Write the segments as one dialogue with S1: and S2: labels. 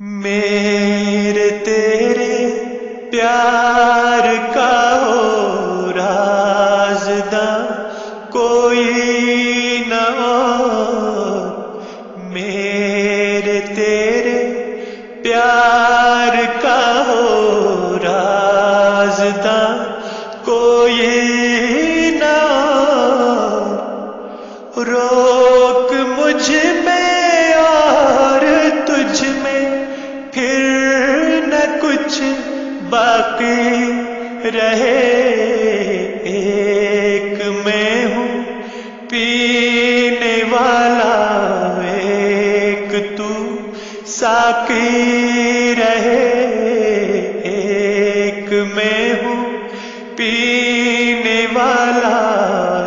S1: میرے تیرے پیار کا ہو رازداں کوئی نہ اور، میرے تیرے پیار کا ہو رازداں کوئی نہ اور، روک مجھ میں اور تجھ میں پھر نہ کچھ باقی رہے، ایک میں ہوں پینے والا ایک تو ساقی رہے، ایک میں ہوں پینے والا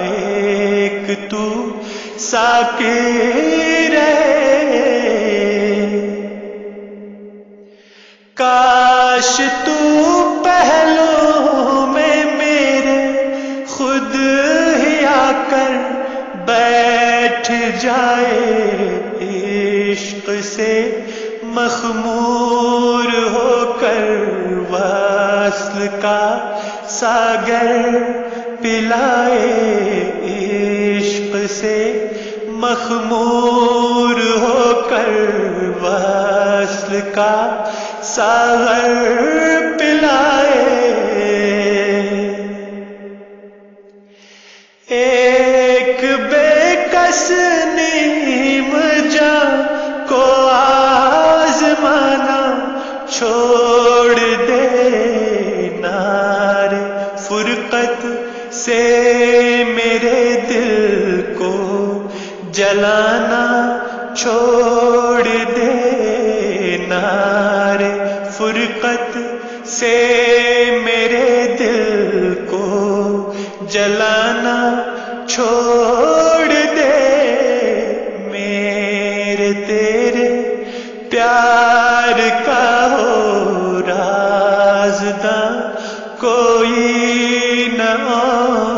S1: ایک تو ساقی رہے، کاش تو پہلو میں میرے خود ہی آ کر بیٹھ جائے، عشق سے مخمور ہو کر وصل کا ساگر پلائے، عشق سے مخمور ہو کر وصل کا ساغر پلائے، ایک بے کس نیم جاں کو آزمانا چھوڑ دے، نار فرقت سے میرے دل کو جلانا چھوڑ دے، نار فرقت سے میرے دل کو جلانا چھوڑ دے، میرے تیرے پیار کا ہو رازداں کوئی نہ اور۔